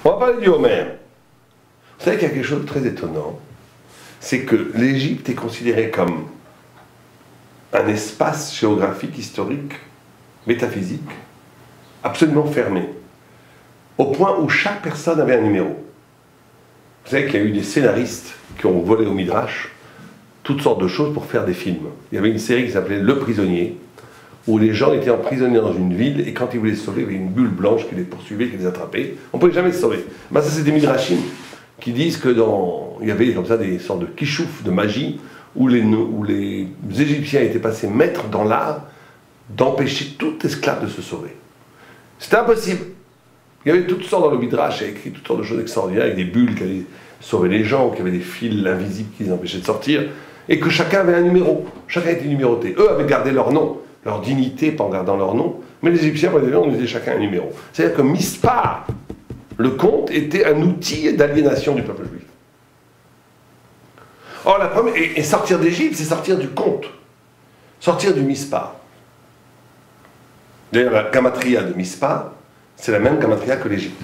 On va parler du Homer. Vous savez qu'il y a quelque chose de très étonnant, c'est que l'Égypte est considérée comme un espace géographique, historique, métaphysique, absolument fermé, au point où chaque personne avait un numéro. Vous savez qu'il y a eu des scénaristes qui ont volé au Midrash toutes sortes de choses pour faire des films. Il y avait une série qui s'appelait Le Prisonnier, où les gens étaient emprisonnés dans une ville, et quand ils voulaient se sauver, il y avait une bulle blanche qui les poursuivait, qui les attrapait. On ne pouvait jamais se sauver. Ben, ça, c'est des Midrashim qui disent que il y avait comme ça des sortes de kishouf, de magie, où les Égyptiens étaient passés maîtres dans l'art d'empêcher tout esclave de se sauver. C'était impossible. Il y avait toutes sortes dans le Midrash, il y a écrit toutes sortes de choses extraordinaires, avec des bulles qui allaient sauver les gens, qui avaient des fils invisibles qui les empêchaient de sortir, et que chacun avait un numéro, chacun était numéroté. Eux avaient gardé leur nom, leur dignité en gardant leur nom, mais les Égyptiens, on disait chacun un numéro. C'est-à-dire que Mispar, le compte, était un outil d'aliénation du peuple juif. Or, la première, et sortir d'Égypte, c'est sortir du compte, sortir du Mispar. D'ailleurs, la gamatria de Mispar, c'est la même gamatria que l'Égypte.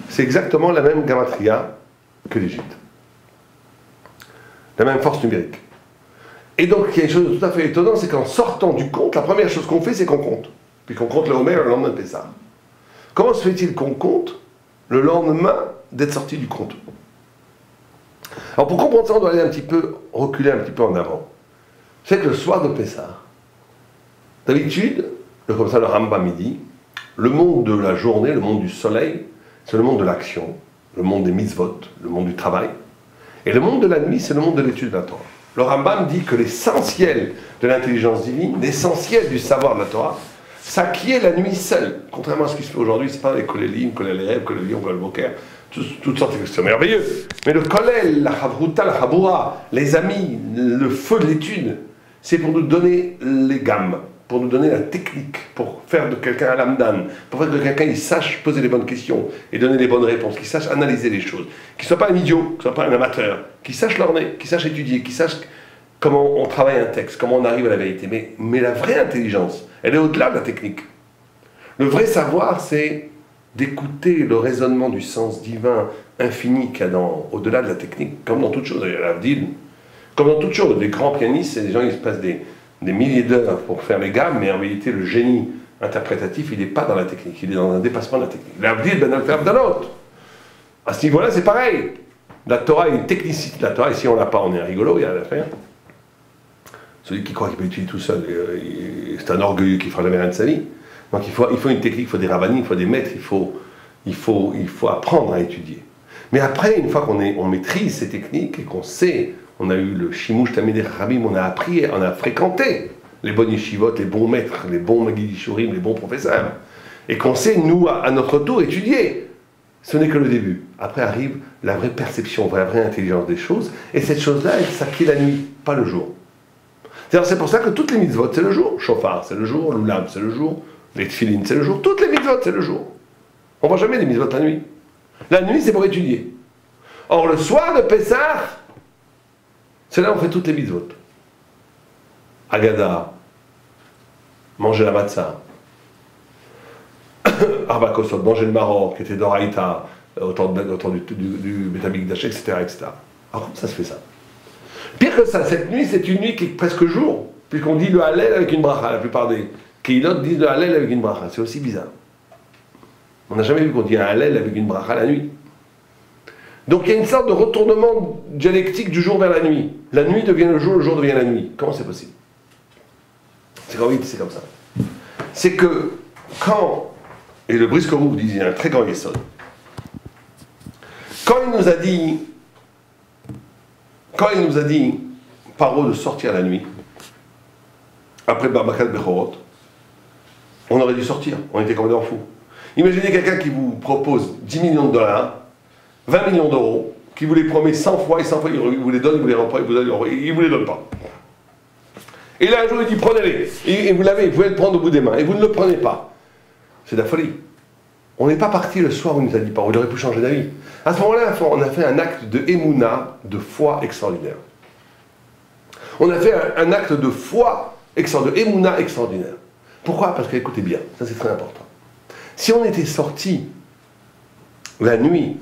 C'est exactement la même gamatria que l'Égypte. La même force numérique. Et donc, il y a une chose de tout à fait étonnante, c'est qu'en sortant du compte, la première chose qu'on fait, c'est qu'on compte. Puis qu'on compte le Homer le lendemain de Pessah. Comment se fait-il qu'on compte le lendemain d'être sorti du compte? Alors, pour comprendre ça, on doit aller un petit peu, reculer un petit peu en avant. C'est que le soir de Pessah, d'habitude, comme ça le Rambam dit, le monde de la journée, le monde du soleil, c'est le monde de l'action, le monde des mitzvot, le monde du travail. Et le monde de la nuit, c'est le monde de l'étude de la Torah. Le Rambam dit que l'essentiel de l'intelligence divine, l'essentiel du savoir de la Torah, s'acquiert la nuit seule. Contrairement à ce qui se fait aujourd'hui, c'est pas les kolélim, kolel lion, kolel boker, toutes sortes de questions merveilleuses. Mais le kolel, la chavruta, la chaboura, les amis, le feu de l'étude, c'est pour nous donner les gammes, pour nous donner la technique, pour faire de quelqu'un un lamdan, pour faire que quelqu'un il sache poser les bonnes questions et donner les bonnes réponses, qu'il sache analyser les choses, qu'il ne soit pas un idiot, qu'il ne soit pas un amateur, qu'il sache l'orner, qu'il sache étudier, qu'il sache comment on travaille un texte, comment on arrive à la vérité. Mais la vraie intelligence, elle est au-delà de la technique. Le vrai savoir, c'est d'écouter le raisonnement du sens divin infini qu'il y a au-delà de la technique, comme dans toute chose. Comme dans toute chose, les grands pianistes, c'est des gens qui se passent des milliers d'heures pour faire les gammes, mais en réalité, le génie interprétatif, il n'est pas dans la technique, il est dans un dépassement de la technique. L'Avdil ben al-Ferb de l'autre. À ce niveau-là, c'est pareil. La Torah est une technicité de la Torah, et si on l'a pas, on est un rigolo, il y a rien à faire. Celui qui croit qu'il peut étudier tout seul, c'est un orgueilleux qui ne fera jamais rien de sa vie. Donc il faut une technique, il faut des rabbinim, il faut des maîtres, il faut apprendre à étudier. Mais après, une fois qu'on maîtrise ces techniques et qu'on sait, on a eu le Shimush Tamidei Chachamim, on a appris, on a fréquenté les bonnes yeshivot, les bons maîtres, les bons Maggid Shurim, les bons professeurs, et qu'on sait, nous, à notre tour, étudier. Ce n'est que le début. Après arrive la vraie perception, la vraie intelligence des choses, et cette chose-là, elle s'acquiert la nuit, pas le jour. C'est pour ça que toutes les mitzvot, c'est le jour. Shofar, c'est le jour. L'oulam, c'est le jour. Les tfilin, c'est le jour. Toutes les mitzvot, c'est le jour. On ne voit jamais les mitzvot la nuit. La nuit, c'est pour étudier. Or, le soir de Pessah, c'est là où on fait toutes les mitzvot. Agada, manger la matzah, Arba Kosot, manger le maror, qui était d'Oraïta, au temps du Betamikdash, etc., etc. Alors, comment ça se fait ça? Pire que ça, cette nuit, c'est une nuit qui est presque jour, puisqu'on dit le Hallel avec une bracha. La plupart des Keilot disent le Hallel avec une bracha. C'est aussi bizarre. On n'a jamais vu qu'on dit un Hallel avec une bracha la nuit. Donc il y a une sorte de retournement dialectique du jour vers la nuit. La nuit devient le jour devient la nuit. Comment c'est possible? C'est comme ça. C'est que quand, et le Brisker Rov dit, il y a un très grand yesod, quand il nous a dit, Paro, de sortir la nuit, après Barbakat Bechorot, on aurait dû sortir, on était complètement fous. Imaginez quelqu'un qui vous propose 10 millions de dollars, 20 millions d'euros, qui vous les promet 100 fois, et 100 fois il vous les donne, il vous les rend pas, il vous les donne pas. Et là un jour il dit prenez-les, et vous l'avez, vous pouvez le prendre au bout des mains, et vous ne le prenez pas. C'est de la folie. On n'est pas parti le soir où il nous a dit pas, il aurait pu changer d'avis. À ce moment-là, on a fait un acte de émouna, de foi extraordinaire. On a fait un acte de foi extraordinaire, de émouna extraordinaire. Pourquoi? Parce que, écoutez bien, ça c'est très important. Si on était sorti la nuit,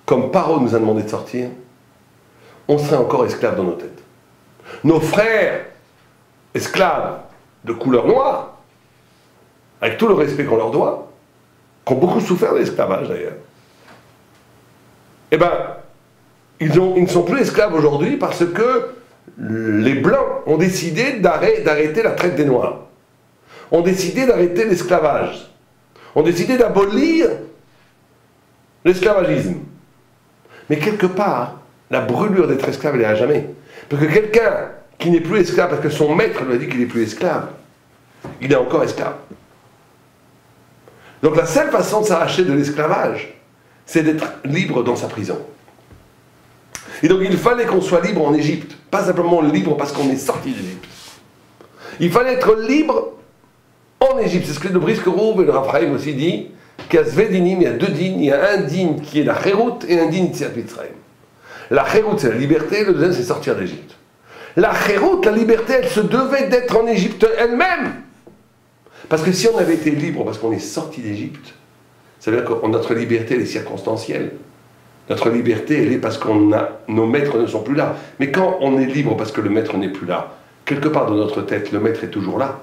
comme Paro nous a demandé de sortir, on serait encore esclaves dans nos têtes. Nos frères, esclaves de couleur noire, avec tout le respect qu'on leur doit, qui ont beaucoup souffert de l'esclavage d'ailleurs, eh bien, ils ne sont plus esclaves aujourd'hui parce que les Blancs ont décidé d'arrêter la traite des Noirs, ont décidé d'arrêter l'esclavage, ont décidé d'abolir l'esclavagisme. Mais quelque part, la brûlure d'être esclave, elle est à jamais. Parce que quelqu'un qui n'est plus esclave, parce que son maître lui a dit qu'il n'est plus esclave, il est encore esclave. Donc la seule façon de s'arracher de l'esclavage, c'est d'être libre dans sa prison. Et donc il fallait qu'on soit libre en Égypte, pas simplement libre parce qu'on est sorti d'Égypte. Il fallait être libre en Égypte. C'est ce que le Brisker-Rov et le Raphaël aussi dit, qu'à Svedinim, il y a deux dînes, il y a un dîne qui est la Chérout et un dîne Tziat Mitzrayim. La Chérout, c'est la liberté, le deuxième, c'est sortir d'Égypte. La Chérout, la liberté, elle se devait d'être en Égypte elle-même. Parce que si on avait été libre parce qu'on est sorti d'Égypte, ça veut dire que notre liberté, elle est circonstancielle. Notre liberté, elle est parce nos maîtres ne sont plus là. Mais quand on est libre parce que le maître n'est plus là, quelque part dans notre tête, le maître est toujours là.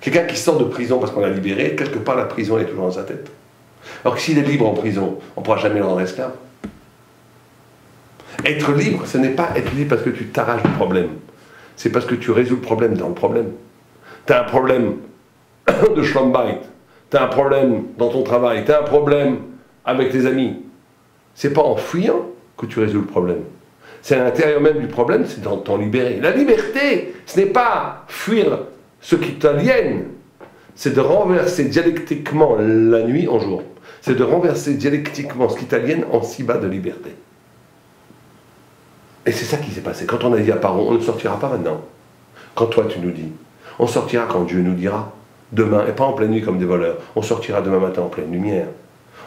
Quelqu'un qui sort de prison parce qu'on l'a libéré, quelque part la prison est toujours dans sa tête. Alors que s'il est libre en prison, on ne pourra jamais le rendre esclave. Être libre, ce n'est pas être libre parce que tu t'arraches du problème. C'est parce que tu résous le problème dans le problème. Tu as un problème de schlombait, tu as un problème dans ton travail, tu as un problème avec tes amis. C'est pas en fuyant que tu résous le problème. C'est à l'intérieur même du problème, c'est d'en t'en libérer. La liberté, ce n'est pas fuir ce qui t'aliène, c'est de renverser dialectiquement la nuit en jour. C'est de renverser dialectiquement ce qui t'aliène en si bas de liberté. Et c'est ça qui s'est passé. Quand on a dit à Paro, on ne sortira pas maintenant. Quand toi tu nous dis, on sortira quand Dieu nous dira, demain, et pas en pleine nuit comme des voleurs, on sortira demain matin en pleine lumière.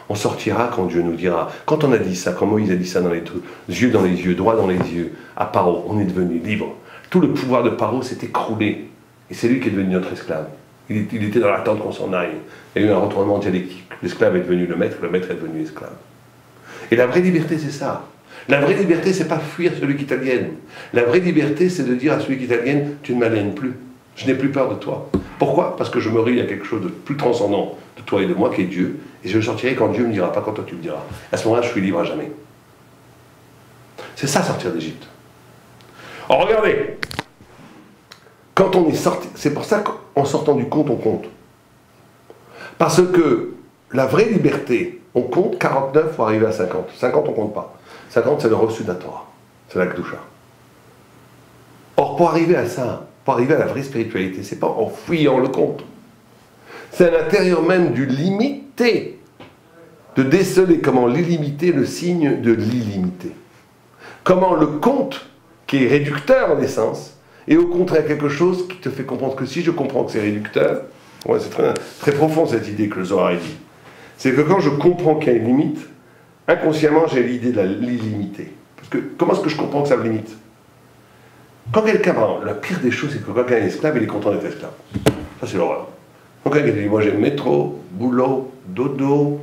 On sortira quand Dieu nous dira. Quand on a dit ça, quand Moïse a dit ça dans les yeux dans les yeux, droit dans les yeux, à Paro, on est devenu libre. Tout le pouvoir de Paro s'est écroulé. Et c'est lui qui est devenu notre esclave. Il était dans l'attente qu'on s'en aille. Il y a eu un retournement dialectique. L'esclave est devenu le maître est devenu esclave. Et la vraie liberté, c'est ça. La vraie liberté, c'est pas fuir celui qui t'aliène. La vraie liberté, c'est de dire à celui qui t'aliène, tu ne m'aliènes plus. Je n'ai plus peur de toi. Pourquoi? Parce que je me rie à quelque chose de plus transcendant de toi et de moi, qui est Dieu. Et je le sortirai quand Dieu me dira, pas quand toi tu me diras. À ce moment-là, je suis libre à jamais. C'est ça, sortir d'Égypte. Alors regardez, quand on est sorti, c'est pour ça qu'en sortant du compte, on compte. Parce que la vraie liberté, on compte 49 pour arriver à 50. 50, on ne compte pas. 50, c'est le reçu de la Torah. C'est la Kedusha. Or, pour arriver à ça, pour arriver à la vraie spiritualité, c'est pas en fuyant le compte. C'est à l'intérieur même du limité, de déceler comment l'illimité est le signe de l'illimité. Comment le compte, qui est réducteur en essence, est au contraire quelque chose qui te fait comprendre que si je comprends que c'est réducteur, ouais, c'est très, très profond cette idée que le Zohar dit, c'est que quand je comprends qu'il y a une limite, inconsciemment j'ai l'idée de l'illimité. Parce que comment est-ce que je comprends que ça me limite? Quand quelqu'un, la pire des choses, c'est que quand quelqu'un est esclave, il est content d'être esclave. Ça, c'est l'horreur. Quand quelqu'un dit, moi j'ai le métro, boulot, dodo,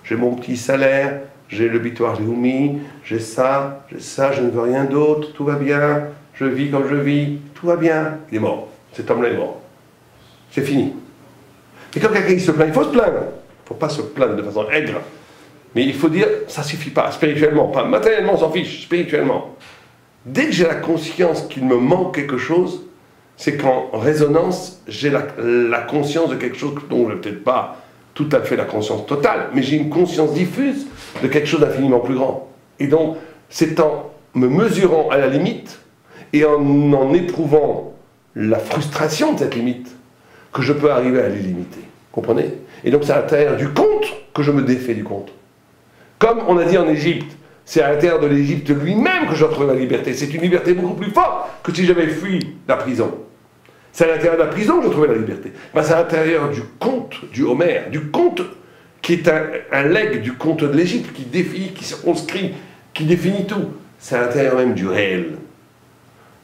j'ai mon petit salaire, j'ai le bitoire Léoumi, j'ai ça, je ne veux rien d'autre, tout va bien, je vis comme je vis, tout va bien. Il est mort. Cet homme-là est mort. C'est fini. Et quand quelqu'un se plaint, il faut se plaindre. Il ne faut pas se plaindre de façon aigre. Mais il faut dire, ça ne suffit pas, spirituellement. Pas matériellement, on s'en fiche, spirituellement. Dès que j'ai la conscience qu'il me manque quelque chose, c'est qu'en résonance, j'ai la conscience de quelque chose dont je n'ai peut-être pas tout à fait la conscience totale, mais j'ai une conscience diffuse de quelque chose d'infiniment plus grand. Et donc, c'est en me mesurant à la limite et en éprouvant la frustration de cette limite que je peux arriver à l'illimité. Comprenez? Et donc, c'est à l'intérieur du compte que je me défais du compte. Comme on a dit en Égypte, c'est à l'intérieur de l'Égypte lui-même que je retrouve la liberté. C'est une liberté beaucoup plus forte que si j'avais fui la prison. C'est à l'intérieur de la prison que je trouvais la liberté. Ben, c'est à l'intérieur du conte du Homère, du conte qui est un legs du conte de l'Égypte, qui définit, qui circonscrit, qui définit tout. C'est à l'intérieur même du réel,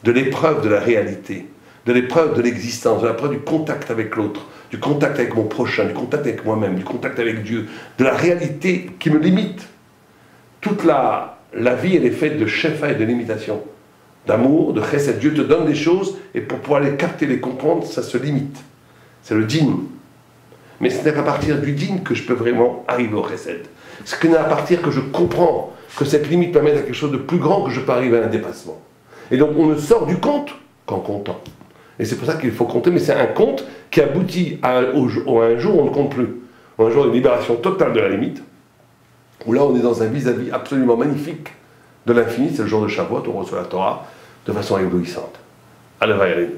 de l'épreuve de la réalité, de l'épreuve de l'existence, de l'épreuve du contact avec l'autre, du contact avec mon prochain, du contact avec moi-même, du contact avec Dieu, de la réalité qui me limite. Toute la vie, elle est faite de shefa et de limitation, d'amour, de chesed. Dieu te donne des choses et pour pouvoir les capter, les comprendre, ça se limite. C'est le din. Mais ce n'est qu'à partir du din que je peux vraiment arriver au chesed. Ce n'est qu'à partir que je comprends que cette limite m'amène à quelque chose de plus grand que je peux arriver à un dépassement. Et donc on ne sort du compte qu'en comptant. Et c'est pour ça qu'il faut compter, mais c'est un compte qui aboutit à un jour où on ne compte plus. Un jour, une libération totale de la limite, où là on est dans un vis-à-vis absolument magnifique de l'infini, c'est le jour de Shavuot, on reçoit la Torah de façon éblouissante. Allez, va y aller.